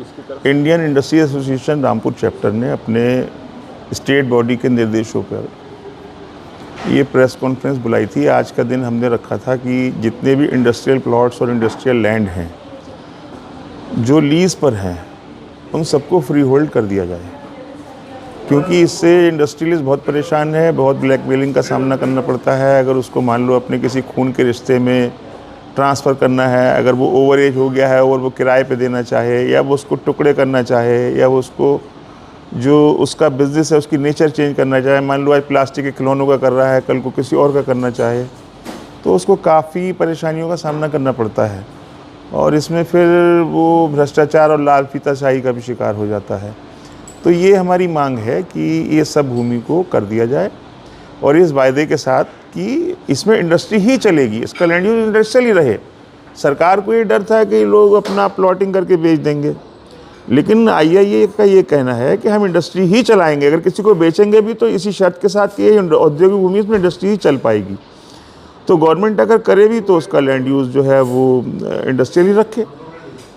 किसकी तरफ? Indian industry association Rampur chapter ने अपने स्टेट बॉडी के निर्देशों पर ये प्रेस कॉन्फ्रेंस बुलाई थी। आज का दिन हमने रखा था कि जितने भी इंडस्ट्रियल प्लॉट्स और इंडस्ट्रियल लैंड हैं जो लीज़ पर हैं उन सबको फ्री होल्ड कर दिया जाए, क्योंकि इससे इंडस्ट्रियलिस्ट बहुत परेशान है, बहुत ब्लैकमेलिंग का सामना करना पड़ता है। अगर उसको मान लो अपने किसी खून के रिश्ते में ट्रांसफ़र करना है, अगर वो ओवर एज हो गया है और वो किराए पे देना चाहे, या वो उसको टुकड़े करना चाहे, या वो उसको जो उसका बिज़नेस है उसकी नेचर चेंज करना चाहे, मान लो आज प्लास्टिक के खिलौनों का कर रहा है, कल को किसी और का करना चाहे, तो उसको काफ़ी परेशानियों का सामना करना पड़ता है और इसमें फिर वो भ्रष्टाचार और लाल फीताशाही का भी शिकार हो जाता है। तो ये हमारी मांग है कि ये सब भूमि को कर दिया जाए और इस वायदे के साथ कि इसमें इंडस्ट्री ही चलेगी, इसका लैंड यूज इंडस्ट्रियल ही रहे। सरकार को ये डर था कि लोग अपना प्लॉटिंग करके बेच देंगे, लेकिन IIA का ये कहना है कि हम इंडस्ट्री ही चलाएंगे। अगर किसी को बेचेंगे भी तो इसी शर्त के साथ कि ये औद्योगिक भूमि इसमें इंडस्ट्री ही चल पाएगी। तो गवर्नमेंट अगर करे भी तो उसका लैंड यूज़ जो है वो इंडस्ट्रियल ही रखे।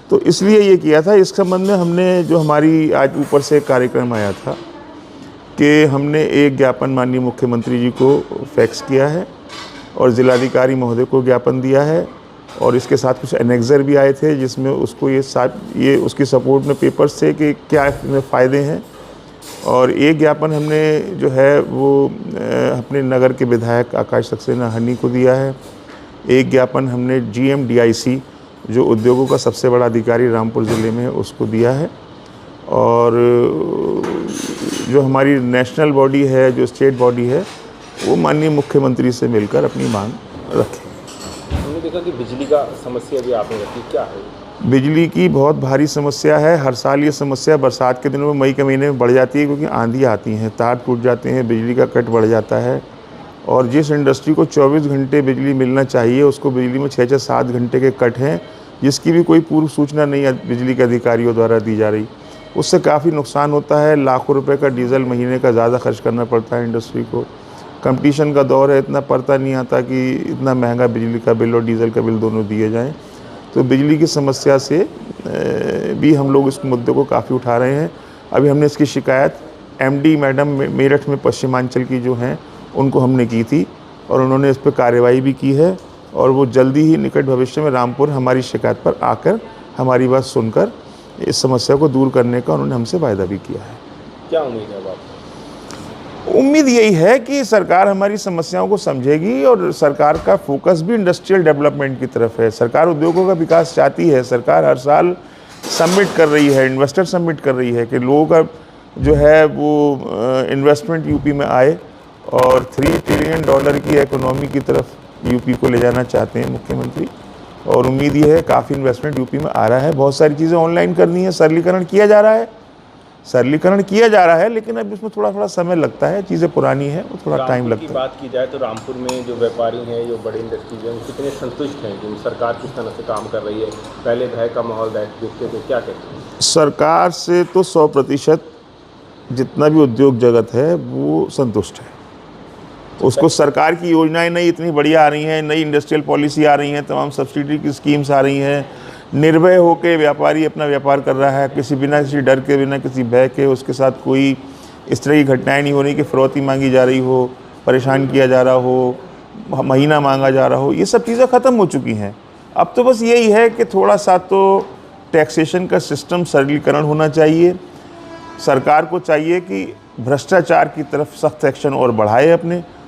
तो इसलिए ये किया था। इस संबंध में हमने जो हमारी आज ऊपर से एक कार्यक्रम आया था कि हमने एक ज्ञापन माननीय मुख्यमंत्री जी को फैक्स किया है और ज़िलाधिकारी महोदय को ज्ञापन दिया है और इसके साथ कुछ एनेक्सर भी आए थे जिसमें उसको ये उसकी सपोर्ट में पेपर्स थे कि क्या इसमें फ़ायदे हैं। और एक ज्ञापन हमने जो है वो अपने नगर के विधायक आकाश सक्सेना हनी को दिया है। एक ज्ञापन हमने GMDIC जो उद्योगों का सबसे बड़ा अधिकारी रामपुर ज़िले में है उसको दिया है। और जो हमारी नेशनल बॉडी है, जो स्टेट बॉडी है, वो माननीय मुख्यमंत्री से मिलकर अपनी मांग रखें। हमने देखा कि बिजली का समस्या भी आपने रखी, क्या है? बिजली की बहुत भारी समस्या है। हर साल ये समस्या बरसात के दिनों में मई के महीने में बढ़ जाती है, क्योंकि आंधी आती हैं, तार टूट जाते हैं, बिजली का कट बढ़ जाता है। और जिस इंडस्ट्री को 24 घंटे बिजली मिलना चाहिए उसको बिजली में 6-6, 7 घंटे के कट हैं, जिसकी भी कोई पूर्व सूचना नहीं है बिजली के अधिकारियों द्वारा दी जा रही। उससे काफ़ी नुकसान होता है। लाखों रुपए का डीजल महीने का ज़्यादा खर्च करना पड़ता है इंडस्ट्री को। कंपटीशन का दौर है, इतना पड़ता नहीं आता कि इतना महंगा बिजली का बिल और डीजल का बिल दोनों दिए जाएँ। तो बिजली की समस्या से भी हम लोग इस मुद्दे को काफ़ी उठा रहे हैं। अभी हमने इसकी शिकायत MD मैडम मेरठ में पश्चिमांचल की जो हैं उनको हमने की थी और उन्होंने इस पर कार्रवाई भी की है और वो जल्दी ही निकट भविष्य में रामपुर हमारी शिकायत पर आकर हमारी बात सुनकर इस समस्या को दूर करने का उन्होंने हमसे वायदा भी किया है। क्या उम्मीद है आपको? उम्मीद यही है कि सरकार हमारी समस्याओं को समझेगी और सरकार का फोकस भी इंडस्ट्रियल डेवलपमेंट की तरफ है। सरकार उद्योगों का विकास चाहती है। सरकार हर साल सबमिट कर रही है, इन्वेस्टर सबमिट कर रही है कि लोगों का जो है वो इन्वेस्टमेंट यूपी में आए और $3 ट्रिलियन की इकोनॉमी की तरफ यूपी को ले जाना चाहते हैं मुख्यमंत्री। और उम्मीद ये है काफ़ी इन्वेस्टमेंट यूपी में आ रहा है। बहुत सारी चीज़ें ऑनलाइन करनी है, सरलीकरण किया जा रहा है, लेकिन अब इसमें थोड़ा समय लगता है। चीज़ें पुरानी है, वो थोड़ा टाइम लगता है। की बात की जाए तो रामपुर में जो व्यापारी हैं, जो बड़े इंडस्ट्रीज हैं, कितने संतुष्ट हैं जो सरकार किस तरह से काम कर रही है? पहले भय का माहौल देखते थे, क्या कहते हैं? सरकार से तो 100% जितना भी उद्योग जगत है वो संतुष्ट है। उसको सरकार की योजनाएं नई इतनी बढ़िया आ रही हैं, नई इंडस्ट्रियल पॉलिसी आ रही हैं, तमाम सब्सिडी की स्कीम्स आ रही हैं। निर्भय होकर व्यापारी अपना व्यापार कर रहा है, किसी डर के, बिना किसी भय के। उसके साथ कोई इस तरह की घटनाएं नहीं हो रही कि फिरौती मांगी जा रही हो, परेशान किया जा रहा हो, महीना मांगा जा रहा हो। ये सब चीज़ें ख़त्म हो चुकी हैं। अब तो बस यही है कि थोड़ा सा तो टैक्सेशन का सिस्टम सरलीकरण होना चाहिए। सरकार को चाहिए कि भ्रष्टाचार की तरफ सख्त एक्शन और बढ़ाए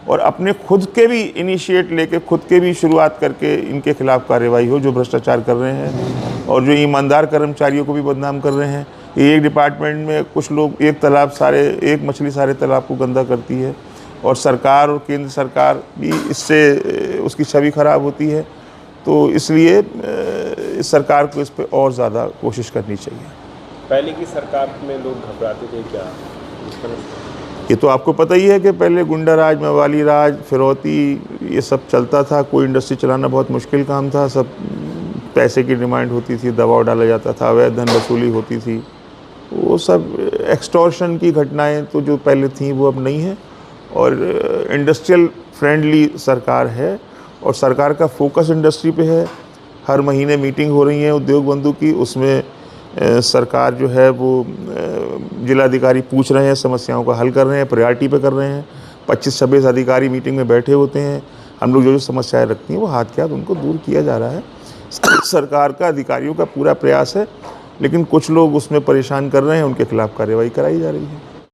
अपने खुद के भी इनिशिएट लेके, खुद के भी शुरुआत करके इनके खिलाफ कार्रवाई हो जो भ्रष्टाचार कर रहे हैं और जो ईमानदार कर्मचारियों को भी बदनाम कर रहे हैं। एक डिपार्टमेंट में कुछ लोग एक मछली सारे तालाब को गंदा करती है और सरकार और केंद्र सरकार भी इससे उसकी छवि खराब होती है। तो इसलिए इस सरकार को इस पर और ज़्यादा कोशिश करनी चाहिए। पहले की सरकार में लोग घबराते थे क्या? ये तो आपको पता ही है कि पहले गुंडा राज, मवाली राज, फिरौती ये सब चलता था। कोई इंडस्ट्री चलाना बहुत मुश्किल काम था। सब पैसे की डिमांड होती थी, दबाव डाला जाता था, अवैध धन वसूली होती थी। वो सब एक्सटॉर्शन की घटनाएं तो जो पहले थी वो अब नहीं है और इंडस्ट्रियल फ्रेंडली सरकार है और सरकार का फोकस इंडस्ट्री पे है। हर महीने मीटिंग हो रही है उद्योग बंधु की, उसमें सरकार जो है वो जिलाधिकारी पूछ रहे हैं, समस्याओं का हल कर रहे हैं, प्रायोरिटी पे कर रहे हैं। 25-26 अधिकारी मीटिंग में बैठे होते हैं। हम लोग जो समस्याएं रखती हैं वो हाथ के हाथ उनको दूर किया जा रहा है। सरकार का, अधिकारियों का पूरा प्रयास है, लेकिन कुछ लोग उसमें परेशान कर रहे हैं, उनके खिलाफ कार्रवाई कराई जा रही है।